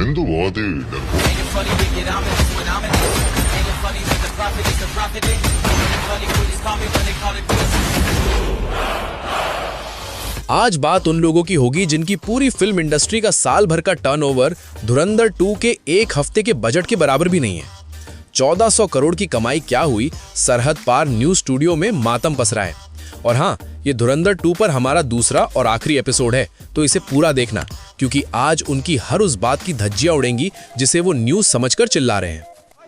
हिंदू बहुत ही डरपोक। आज बात उन लोगों की होगी जिनकी पूरी फिल्म इंडस्ट्री का साल भर का टर्नओवर धुरंधर 2 के एक हफ्ते के बजट के बराबर भी नहीं है। 1400 करोड़ की कमाई क्या हुई, सरहद पार न्यूज स्टूडियो में मातम पसरा है। और हाँ, ये धुरंधर 2 पर हमारा दूसरा और आखिरी एपिसोड है, तो इसे पूरा देखना, क्योंकि आज उनकी हर उस बात की धज्जियां उड़ेंगी जिसे वो न्यूज समझकर चिल्ला रहे हैं।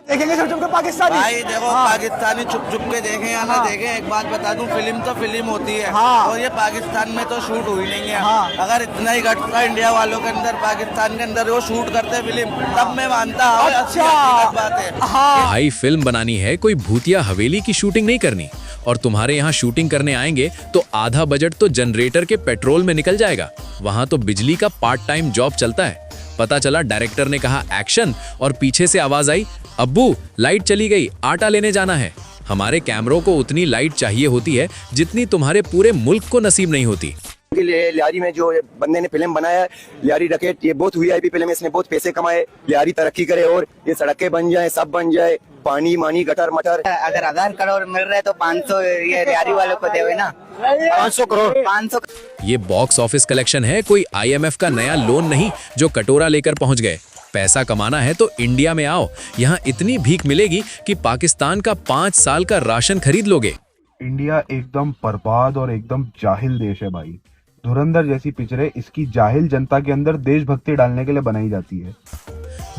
देखेंगे छुप छुप के पाकिस्तानी। भाई देखो पाकिस्तानी छुप छुप के देखें या ना देखें, एक बात बता दूं, फिल्म तो फिल्म होती है और ये पाकिस्तान में तो शूट हुई नहीं है। अगर इतना ही घटता इंडिया वालों के अंदर, पाकिस्तान के अंदर वो शूट करते फिल्म, तब मैं मानता हूँ अच्छा बात है। भाई फिल्म बनानी है, कोई भूतिया हवेली की शूटिंग नहीं करनी। और तुम्हारे यहाँ शूटिंग करने आएंगे तो आधा बजट तो जनरेटर के पेट्रोल में निकल जाएगा। वहाँ तो बिजली का पार्ट टाइम जॉब चलता है। पता चला डायरेक्टर ने कहा एक्शन और पीछे से आवाज आई, अब्बू लाइट चली गई, आटा लेने जाना है। हमारे कैमरों को उतनी लाइट चाहिए होती है जितनी तुम्हारे पूरे मुल्क को नसीब नहीं होती। लियारी में जो बंदे ने फिल्म बनाया है, लियारी रकेट, ये बहुत वीआईपी फिल्म है, इसने बहुत पैसे कमाए। लियारी तरक्की करे और ये सड़कें बन जाए, सब बन जाए, पानी मानी गटर मटर। अगर 1000 करोड़ मिल रहे तो 500 ये रियारी वालों को देवे ना। 500 करोड़ 500। ये बॉक्स ऑफिस कलेक्शन है, कोई IMF का नया लोन नहीं जो कटोरा लेकर पहुंच गए। पैसा कमाना है तो इंडिया में आओ, यहाँ इतनी भीख मिलेगी कि पाकिस्तान का 5 साल का राशन खरीद लोगे। इंडिया एकदम बर्बाद और एकदम जाहिल देश है भाई। धुरंधर जैसी पिक्चरें इसकी जाहिल जनता के अंदर देशभक्ति डालने के लिए बनाई जाती है।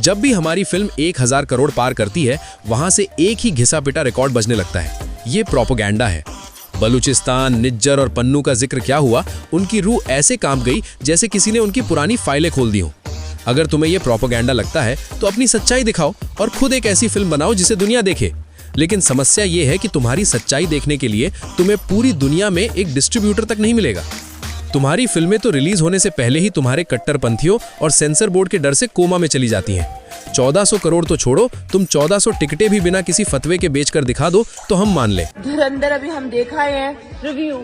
जब भी हमारी फिल्म 1000 करोड़ पार करती है, वहां से एक ही घिसा पिटा रिकॉर्ड बजने लगता है। ये प्रोपोगेंडा है। बलूचिस्तान, निज्जर और पन्नू का जिक्र क्या हुआ, उनकी रूह ऐसे कांप गई जैसे किसी ने उनकी पुरानी फाइलें खोल दी हो। अगर तुम्हें यह प्रोपोगेंडा लगता है तो अपनी सच्चाई दिखाओ और खुद एक ऐसी फिल्म बनाओ जिसे दुनिया देखे। लेकिन समस्या ये है कि तुम्हारी सच्चाई देखने के लिए तुम्हें पूरी दुनिया में एक डिस्ट्रीब्यूटर तक नहीं मिलेगा। तुम्हारी फिल्में तो रिलीज होने से पहले ही तुम्हारे कट्टरपंथियों और सेंसर बोर्ड के डर से कोमा में चली जाती हैं। 1400 करोड़ तो छोड़ो, तुम 1400 टिकटें भी बिना किसी फतवे के बेचकर दिखा दो तो हम मान ले। धुरंधर अभी हम देखा है रिव्यू,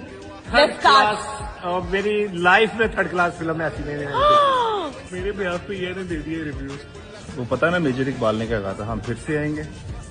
और मेरी लाइफ में 3rd क्लास फिल्म ऐसी नहीं देखी। मेरे बिहार पे ये ने दे दिए रिव्यूज। वो पता ना मेजर इकबाल ने क्या कहा था, हम फिर से आएंगे,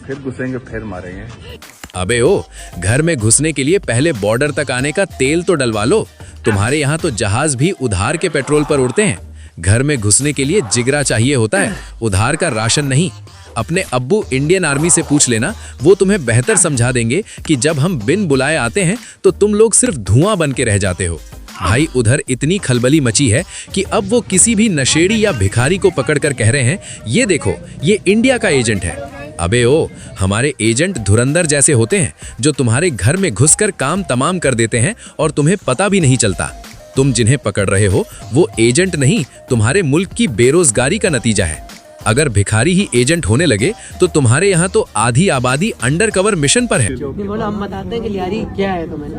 फिर घुसेंगे, फिर मारेंगे। अबे ओ, घर में घुसने के लिए पहले बॉर्डर तक आने का तेल तो डलवा लो। तुम्हारे यहाँ तो जहाज भी उधार के पेट्रोल पर उड़ते हैं। घर में घुसने के लिए जिगरा चाहिए होता है, उधार का राशन नहीं। अपने अब्बू इंडियन आर्मी से पूछ लेना, वो तुम्हें बेहतर समझा देंगे कि जब हम बिन बुलाए आते हैं तो तुम लोग सिर्फ धुआं बन के रह जाते हो। भाई उधर इतनी खलबली मची है कि अब वो किसी भी नशेड़ी या भिखारी को पकड़कर कह रहे हैं, ये देखो ये इंडिया का एजेंट है। अबे ओ, हमारे एजेंट धुरंधर जैसे होते हैं जो तुम्हारे घर में घुसकर काम तमाम कर देते हैं और तुम्हें पता भी नहीं चलता। तुम जिन्हें पकड़ रहे हो वो एजेंट नहीं, तुम्हारे मुल्क की बेरोजगारी का नतीजा है। अगर भिखारी ही एजेंट होने लगे तो तुम्हारे यहाँ तो आधी आबादी अंडर कवर मिशन पर है। बोलो हम बताते हैं कि लियारी क्या है तुम्हें।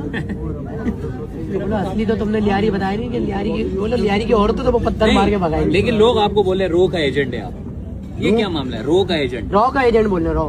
बोलो असली तो तुमने लियारी बताई नहीं कि लियारी की, बोलो लियारी की औरतें तो वो पत्थर मार के भगाएंगे। लेकिन लोग आपको बोले रो का एजेंट है आप, ये क्या मामला है? रो का एजेंट, रॉ का एजेंट बोल रहे, रॉ।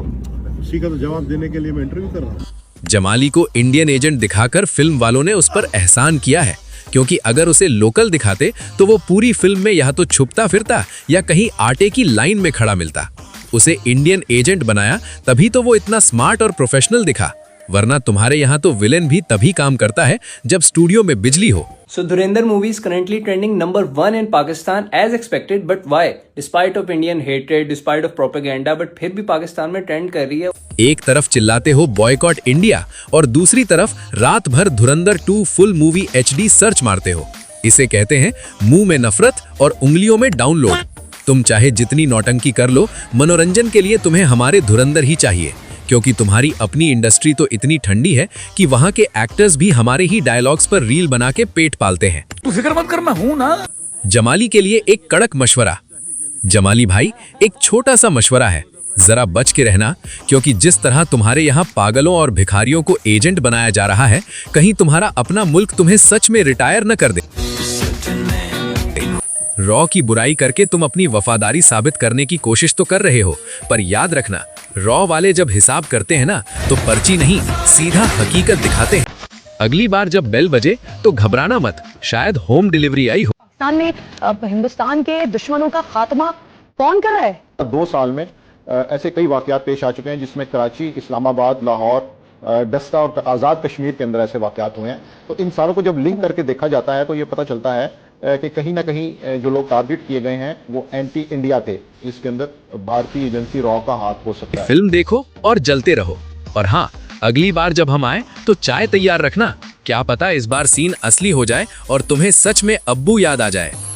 उसी का तो जवाब देने के लिए मैं इंटरव्यू कर रहा हूँ। जमाली को इंडियन एजेंट दिखाकर फिल्म वालों ने उस पर एहसान किया है, क्योंकि अगर उसे लोकल दिखाते तो वो पूरी फिल्म में या तो छुपता फिरता या कहीं आटे की लाइन में खड़ा मिलता। उसे इंडियन एजेंट बनाया तभी तो वो इतना स्मार्ट और प्रोफेशनल दिखा, वरना तुम्हारे यहाँ तो विलेन भी तभी काम करता है जब स्टूडियो में बिजली हो। So Dhurandhar movie is currently trending number 1 in Pakistan as expected, but why? Despite of Indian hatred, despite of propaganda, but फिर भी पाकिस्तान में ट्रेंड कर रही है। एक तरफ चिल्लाते हो बॉयकॉट इंडिया और दूसरी तरफ रात भर धुरंधर 2 फुल मूवी HD सर्च मारते हो। इसे कहते हैं मुंह में नफरत और उंगलियों में डाउनलोड। तुम चाहे जितनी नौटंकी कर लो, मनोरंजन के लिए तुम्हें हमारे धुरंधर ही चाहिए, क्योंकि तुम्हारी अपनी इंडस्ट्री तो इतनी ठंडी है कि वहाँ के एक्टर्स भी हमारे ही डायलॉग्स पर रील बना के पेट पालते हैं। तू फिक्र मत कर, मैं हूं ना। जमाली के लिए एक कड़क मशवरा। जमाली भाई, एक छोटा सा मशवरा है, जरा बच के रहना, क्योंकि जिस तरह तुम्हारे यहाँ पागलों और भिखारियों को एजेंट बनाया जा रहा है, कहीं तुम्हारा अपना मुल्क तुम्हें सच में रिटायर न कर दे। रॉ की बुराई करके तुम अपनी वफादारी साबित करने की कोशिश तो कर रहे हो, पर याद रखना, रॉ वाले जब हिसाब करते हैं ना तो पर्ची नहीं, सीधा हकीकत दिखाते हैं। अगली बार जब बेल बजे तो घबराना मत, शायद होम डिलीवरी आई हो। पाकिस्तान में हिंदुस्तान के दुश्मनों का खात्मा कौन कर रहा है? 2 साल में ऐसे कई वाकयात पेश आ चुके हैं जिसमें कराची, इस्लामाबाद, लाहौर, डस्ता और आज़ाद कश्मीर के अंदर ऐसे वाकयात हुए हैं। तो इन सारों को जब लिंक करके देखा जाता है तो ये पता चलता है कि कहीं ना कहीं जो लोग टारगेट किए गए हैं वो एंटी इंडिया थे। इसके अंदर भारतीय एजेंसी रॉ का हाथ हो सकता है। फिल्म देखो और जलते रहो। और हाँ, अगली बार जब हम आए तो चाय तैयार रखना, क्या पता इस बार सीन असली हो जाए और तुम्हें सच में अब्बू याद आ जाए।